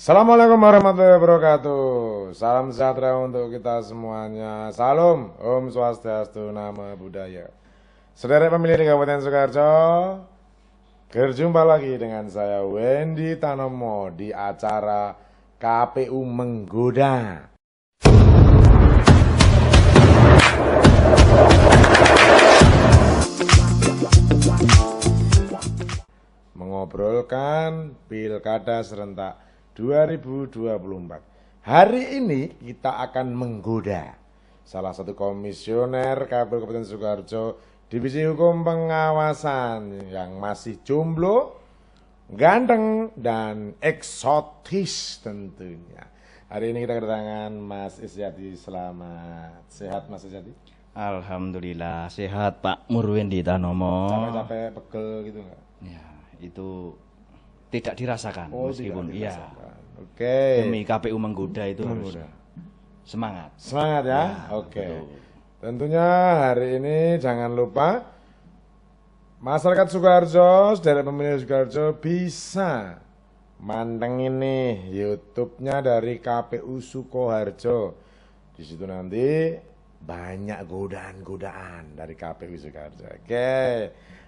Assalamualaikum warahmatullahi wabarakatuh. Salam sejahtera untuk kita semuanya. Salam, Om Swastiastu, Namo Buddhaya. Saudara pemilih di Kabupaten Sukoharjo, berjumpa lagi dengan saya Wendy Tanomo di acara KPU Menggoda. Mengobrolkan Pilkada serentak 2024. Hari ini kita akan menggoda salah satu komisioner KPU Kabupaten Sukoharjo Divisi Hukum Pengawasan yang masih jomblo, ganteng, dan eksotis tentunya. Hari ini kita kedatangan Mas Isyadi. Selamat sehat Mas Isyadi? Alhamdulillah sehat Pak Murwendi Tanomo. Capek-capek pegel gitu enggak? Ya, itu tidak dirasakan meskipun tidak iya. dirasakan. Oke. Demi KPU Menggoda itu harus Menggoda. semangat. Semangat ya? Ya, Oke. betul. Tentunya hari ini jangan lupa masyarakat Sukoharjo, saudara pemilih Sukoharjo bisa mantengin nih YouTube-nya dari KPU Sukoharjo. Di situ nanti banyak godaan-godaan dari KPU Sukoharjo. Oke.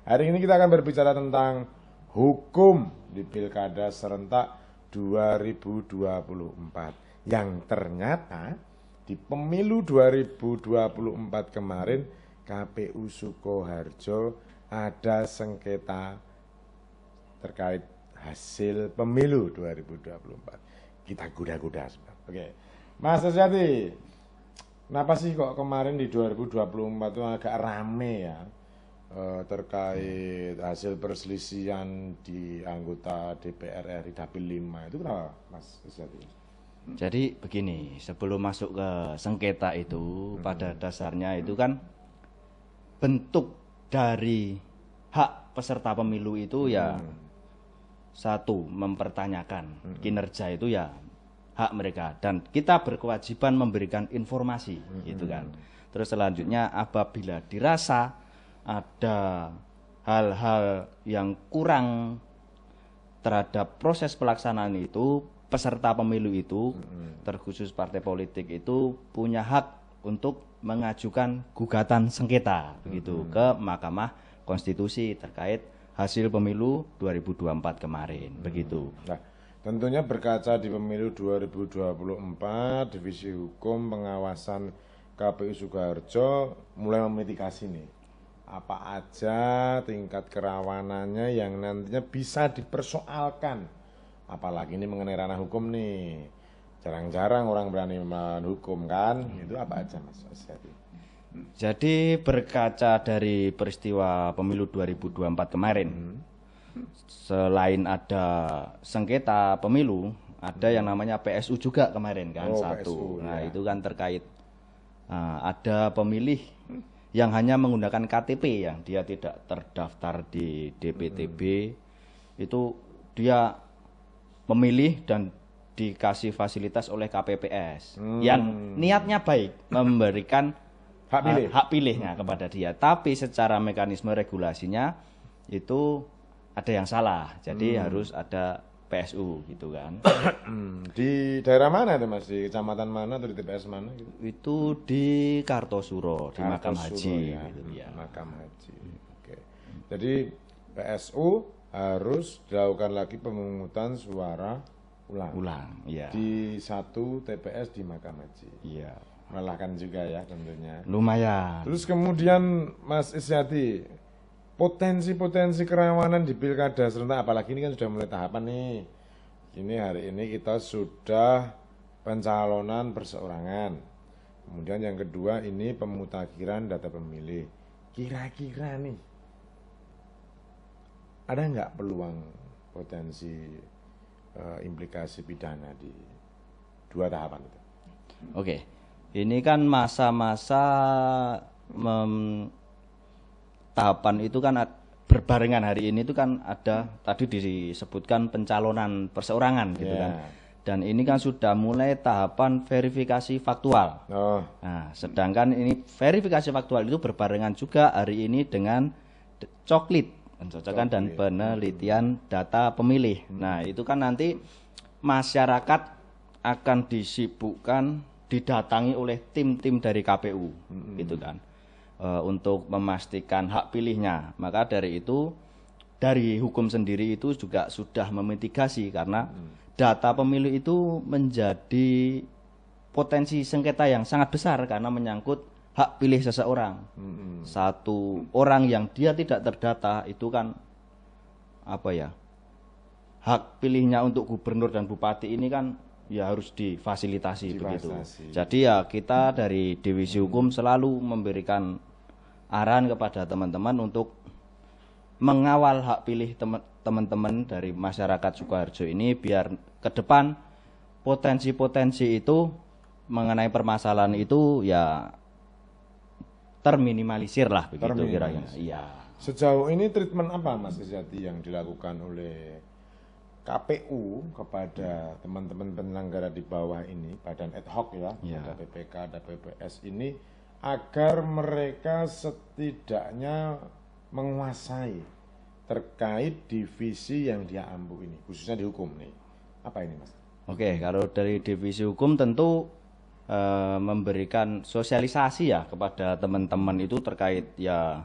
Hari ini kita akan berbicara tentang hukum di Pilkada serentak 2024 yang ternyata di pemilu 2024 kemarin KPU Sukoharjo ada sengketa terkait hasil pemilu 2024. Kita goda-goda. Oke. Mas Isyadi, kenapa sih kok kemarin di 2024 itu agak rame ya? Terkait hasil perselisihan di anggota DPR RI Dapil 5 itu kenapa Mas Isyadi? Jadi begini, sebelum masuk ke sengketa itu pada dasarnya itu kan bentuk dari hak peserta pemilu itu ya satu, mempertanyakan kinerja itu ya hak mereka, dan kita berkewajiban memberikan informasi gitu kan. Terus selanjutnya apabila dirasa ada hal-hal yang kurang terhadap proses pelaksanaan itu, peserta pemilu itu, terkhusus partai politik itu punya hak untuk mengajukan gugatan sengketa begitu ke Mahkamah Konstitusi terkait hasil pemilu 2024 kemarin begitu. Nah, tentunya berkaca di pemilu 2024, Divisi Hukum Pengawasan KPU Sukoharjo mulai memitigasi nih. Apa aja tingkat kerawanannya yang nantinya bisa dipersoalkan. Apalagi ini mengenai ranah hukum nih. Jarang-jarang orang berani melawan hukum kan. Itu apa aja Mas Isyadi? Jadi berkaca dari peristiwa pemilu 2024 kemarin, selain ada sengketa pemilu, ada yang namanya PSU juga kemarin kan, satu. PSU, Nah ya. itu kan terkait ada pemilih yang hanya menggunakan KTP yang dia tidak terdaftar di DPTB, itu dia memilih dan dikasih fasilitas oleh KPPS yang niatnya baik memberikan hak pilihnya kepada dia, tapi secara mekanisme regulasinya itu ada yang salah, jadi harus ada PSU gitu kan. Di daerah mana itu Mas? Di kecamatan mana atau di TPS mana gitu? Itu di Kartosuro, di Makam Haji ya. gitu, ya. Makam Haji. Oke. Jadi PSU harus dilakukan lagi pemungutan suara ulang ya. di satu TPS di Makam Haji. Iya. Melelahkan juga ya tentunya. Lumayan. Terus kemudian Mas Isyadi, potensi-potensi kerawanan di Pilkada serentak, apalagi ini kan sudah mulai tahapan nih. Ini hari ini kita sudah pencalonan perseorangan. Kemudian yang kedua ini pemutakhiran data pemilih. Kira-kira nih ada nggak peluang potensi implikasi pidana di dua tahapan itu? Oke, ini kan masa-masa tahapan itu kan berbarengan hari ini itu kan ada tadi disebutkan pencalonan perseorangan gitu kan. Dan ini kan sudah mulai tahapan verifikasi faktual. Nah, sedangkan ini verifikasi faktual itu berbarengan juga hari ini dengan coklit, pencocokan dan penelitian data pemilih. Nah, itu kan nanti masyarakat akan disibukkan didatangi oleh tim-tim dari KPU gitu kan, untuk memastikan hak pilihnya. Maka dari itu dari hukum sendiri itu juga sudah memitigasi karena data pemilih itu menjadi potensi sengketa yang sangat besar karena menyangkut hak pilih seseorang. Satu orang yang dia tidak terdata itu kan apa ya, hak pilihnya untuk gubernur dan bupati ini kan ya harus difasilitasi begitu. Jadi ya kita dari Divisi Hukum selalu memberikan arahan kepada teman-teman untuk mengawal hak pilih teman-teman dari masyarakat Sukoharjo ini biar ke depan potensi-potensi itu mengenai permasalahan itu ya terminimalisir lah begitu kira-kira. Iya. Sejauh ini treatment apa Mas Isyati yang dilakukan oleh KPU kepada teman-teman penyelenggara di bawah ini, badan ad hoc ya, ada PPK, ada PPS ini, agar mereka setidaknya menguasai terkait divisi yang dia ampu ini, khususnya di hukum nih. Apa ini Mas? Oke, kalau dari divisi hukum tentu memberikan sosialisasi ya kepada teman-teman itu terkait ya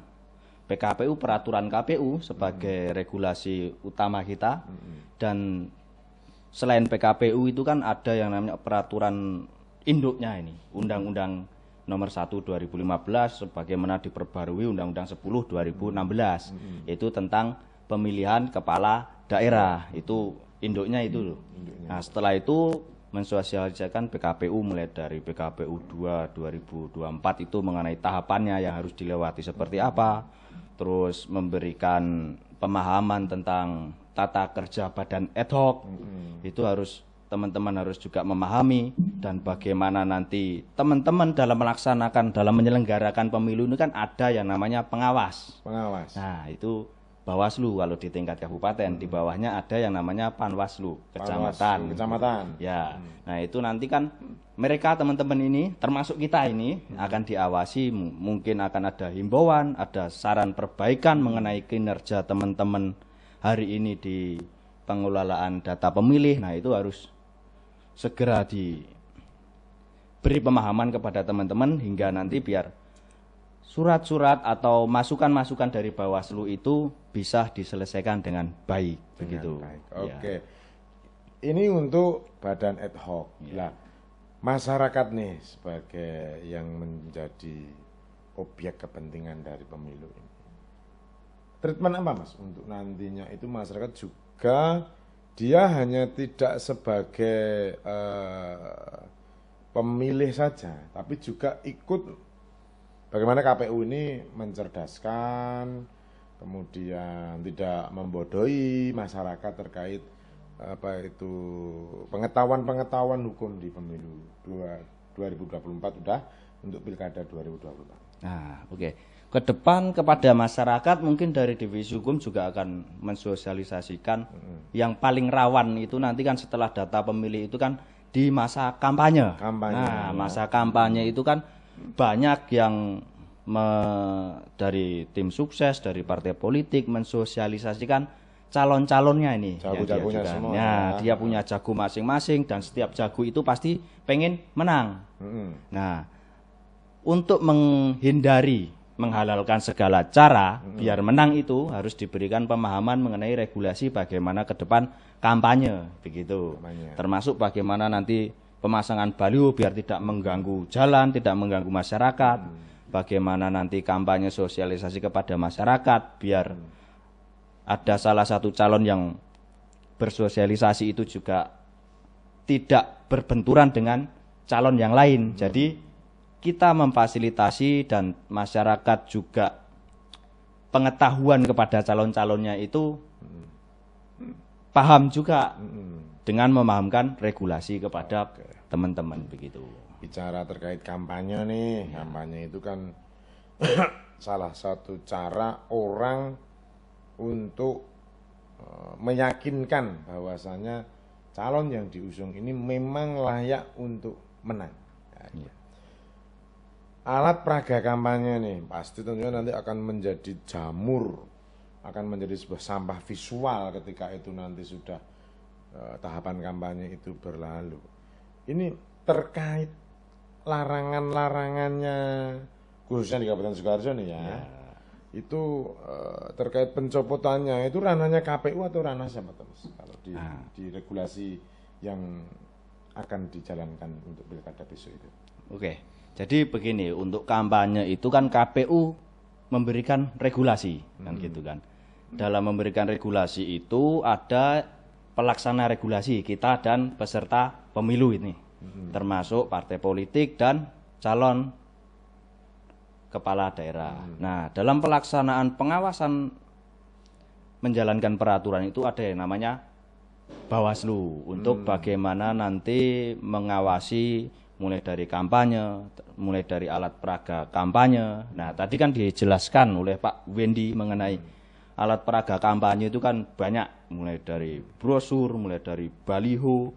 PKPU, peraturan KPU sebagai regulasi utama kita. Dan selain PKPU itu kan ada yang namanya peraturan induknya ini, Undang-Undang Nomor 1 2015 sebagaimana diperbarui Undang-Undang 10 2016. Itu tentang pemilihan kepala daerah. Itu induknya itu loh. Nah, setelah itu mensosialisasikan PKPU mulai dari PKPU 2 2024 itu mengenai tahapannya yang harus dilewati seperti apa. Terus memberikan pemahaman tentang tata kerja badan ad hoc. Itu harus teman-teman harus juga memahami, dan bagaimana nanti teman-teman dalam melaksanakan, dalam menyelenggarakan pemilu ini kan ada yang namanya pengawas. Nah, itu Bawaslu kalau di tingkat kabupaten, di bawahnya ada yang namanya Panwaslu, kecamatan. Ya. Nah, itu nanti kan mereka teman-teman ini termasuk kita ini akan diawasi, mungkin akan ada himbauan, ada saran perbaikan mengenai kinerja teman-teman hari ini di pengelolaan data pemilih. Nah, itu harus segera diberi pemahaman kepada teman-teman hingga nanti biar surat-surat atau masukan-masukan dari Bawaslu itu bisa diselesaikan dengan baik begitu. Oke. Ini untuk badan ad hoc. Lah, masyarakat nih sebagai yang menjadi objek kepentingan dari pemilu ini. Treatment apa Mas untuk nantinya itu masyarakat juga dia hanya tidak sebagai pemilih saja, tapi juga ikut bagaimana KPU ini mencerdaskan, kemudian tidak membodohi masyarakat terkait apa itu pengetahuan hukum di pemilu 2024 udah, untuk pilkada 2024. Nah, oke. Ke depan kepada masyarakat mungkin dari divisi hukum juga akan mensosialisasikan yang paling rawan itu nanti kan setelah data pemilih itu kan di masa kampanye. Nah, masa kampanye itu kan banyak yang dari tim sukses, dari partai politik mensosialisasikan calon-calonnya ini. Jago-jagonya semua. Ya, dia punya jago masing-masing dan setiap jago itu pasti pengen menang. Nah, untuk menghindari menghalalkan segala cara biar menang itu harus diberikan pemahaman mengenai regulasi bagaimana ke depan kampanye begitu. Termasuk bagaimana nanti pemasangan baliho biar tidak mengganggu jalan, tidak mengganggu masyarakat. Bagaimana nanti kampanye sosialisasi kepada masyarakat biar ada salah satu calon yang bersosialisasi itu juga tidak berbenturan dengan calon yang lain. Jadi kita memfasilitasi dan masyarakat juga pengetahuan kepada calon-calonnya itu paham juga dengan memahamkan regulasi kepada teman-teman begitu. Bicara terkait kampanye nih, kampanye itu kan salah satu cara orang untuk meyakinkan bahwasanya calon yang diusung ini memang layak untuk menang. Alat peraga kampanye nih pasti tentunya nanti akan menjadi jamur, akan menjadi sebuah sampah visual ketika itu nanti sudah tahapan kampanye itu berlalu. Ini terkait larangan-larangannya khususnya di Kabupaten Sukoharjo nih ya. Itu terkait pencopotannya itu ranahnya KPU atau ranah siapa Mas? Kalau di regulasi yang akan dijalankan untuk pilkada besok itu. Oke. Jadi begini, untuk kampanye itu kan KPU memberikan regulasi kan gitu kan. Dalam memberikan regulasi itu ada pelaksana regulasi kita dan peserta pemilu ini. Termasuk partai politik dan calon kepala daerah. Nah, dalam pelaksanaan pengawasan menjalankan peraturan itu ada yang namanya Bawaslu untuk bagaimana nanti mengawasi mulai dari kampanye, mulai dari alat peraga kampanye. Nah, tadi kan dijelaskan oleh Pak Wendy mengenai alat peraga kampanye itu kan banyak, mulai dari brosur, mulai dari baliho,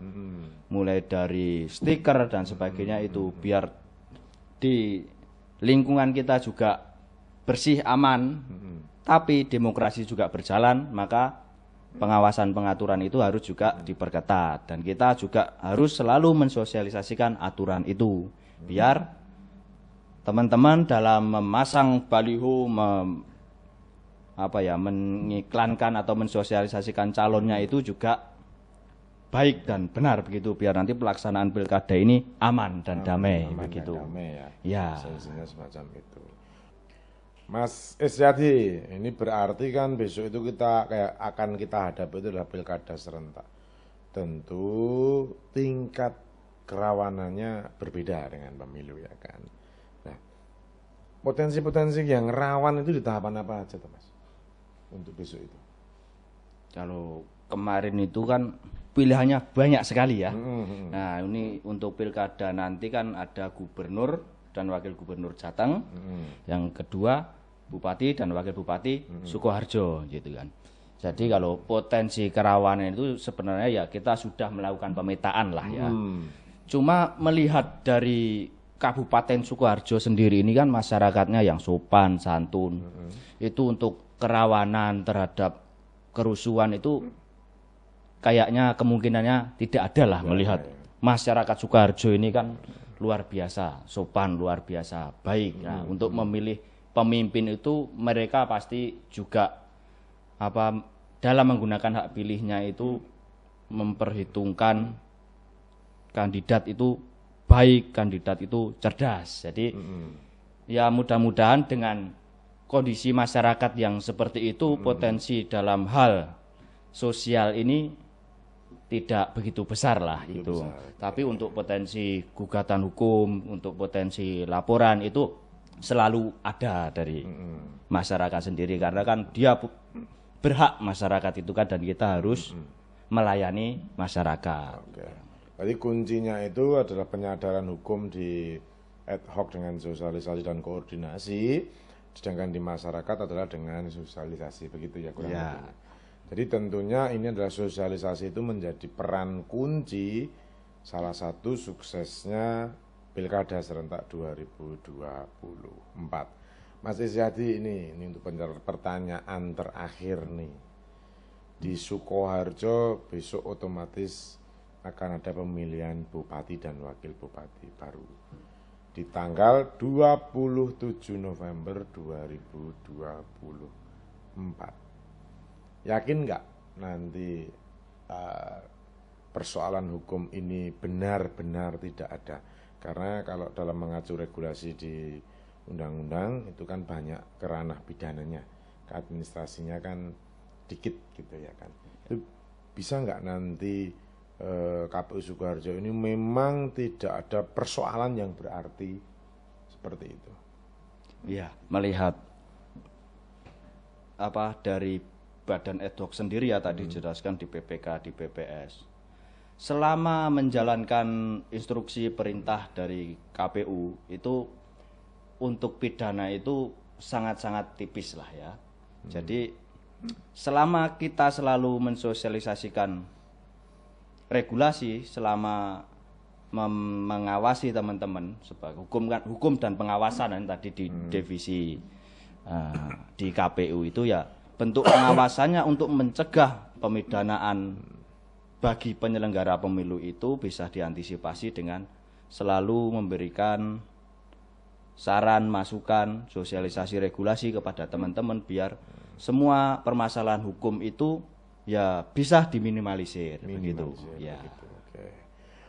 mulai dari stiker dan sebagainya itu biar di lingkungan kita juga bersih, aman, tapi demokrasi juga berjalan, maka pengawasan pengaturan itu harus juga diperketat dan kita juga harus selalu mensosialisasikan aturan itu biar teman-teman dalam memasang baliho mengiklankan atau mensosialisasikan calonnya itu juga baik dan benar begitu biar nanti pelaksanaan pilkada ini aman dan damai begitu. Damai ya. Ya. Esensinya semacam itu. Mas Isyadi, ini berarti kan besok itu akan kita hadapi itu adalah pilkada serentak. Tentu tingkat kerawanannya berbeda dengan pemilu ya kan. Nah, potensi-potensi yang rawan itu di tahapan apa aja tuh Mas? Untuk besok itu. Kalau kemarin itu kan pilihannya banyak sekali ya. Nah, ini untuk pilkada nanti kan ada gubernur dan wakil gubernur Jateng. Yang kedua bupati dan wakil bupati Sukoharjo gitu kan. Jadi kalau potensi kerawanan itu sebenarnya ya kita sudah melakukan pemetaan lah ya. Cuma melihat dari Kabupaten Sukoharjo sendiri ini kan masyarakatnya yang sopan, santun. Itu untuk kerawanan terhadap kerusuhan itu kayaknya kemungkinannya tidak ada lah melihat masyarakat Sukoharjo ini kan luar biasa, sopan, luar biasa, baik. Nah, untuk memilih pemimpin itu mereka pasti juga dalam menggunakan hak pilihnya itu memperhitungkan kandidat itu baik, kandidat itu cerdas. Jadi ya mudah-mudahan dengan kondisi masyarakat yang seperti itu potensi dalam hal sosial ini tidak begitu besar lah itu. Tapi untuk potensi gugatan hukum, untuk potensi laporan itu selalu ada dari masyarakat sendiri karena kan dia berhak masyarakat itu kan dan kita harus melayani masyarakat. Oke. Jadi kuncinya itu adalah penyadaran hukum di ad hoc dengan sosialisasi dan koordinasi, sedangkan di masyarakat adalah dengan sosialisasi begitu ya kurang lebih. Jadi tentunya ini adalah sosialisasi itu menjadi peran kunci salah satu suksesnya Pilkada serentak 2024. Mas Isyadi ini untuk pertanyaan terakhir nih. Di Sukoharjo besok otomatis akan ada pemilihan bupati dan wakil bupati baru. Di tanggal 27 November 2024. Yakin nggak nanti persoalan hukum ini benar-benar tidak ada? Karena kalau dalam mengacu regulasi di undang-undang itu kan banyak kerana pidananya, administrasinya kan dikit gitu ya kan. Itu bisa nggak nanti KPU Sukoharjo ini memang tidak ada persoalan yang berarti seperti itu? Ya, melihat dari Badan Ad hoc sendiri ya tadi dijelaskan di PPK, di PPS. Selama menjalankan instruksi perintah dari KPU itu untuk pidana itu sangat-sangat tipis lah ya. Jadi selama kita selalu mensosialisasikan regulasi, selama mengawasi teman-teman sebagai hukum dan pengawasan tadi di divisi di KPU itu ya bentuk pengawasannya untuk mencegah pemidanaan bagi penyelenggara pemilu itu bisa diantisipasi dengan selalu memberikan saran, masukan, sosialisasi regulasi kepada teman-teman biar semua permasalahan hukum itu ya bisa diminimalisir begitu. Ya.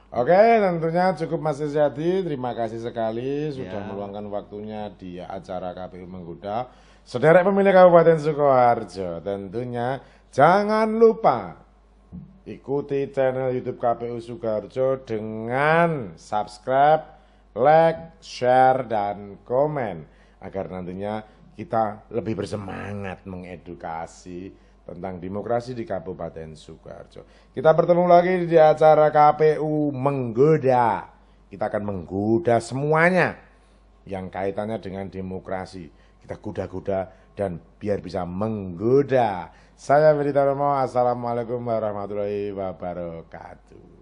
Oke, tentunya cukup Mas Isyadi. Terima kasih sekali sudah meluangkan waktunya di acara KPU Menggoda. Sederek pemilih Kabupaten Sukoharjo, tentunya jangan lupa ikuti channel YouTube KPU Sukoharjo dengan subscribe, like, share, dan komen agar nantinya kita lebih bersemangat mengedukasi tentang demokrasi di Kabupaten Sukoharjo. Kita bertemu lagi di acara KPU Menggoda. Kita akan menggoda semuanya yang kaitannya dengan demokrasi. Kita goda-goda dan biar bisa menggoda. Saya Bedi Taromo, assalamualaikum warahmatullahi wabarakatuh.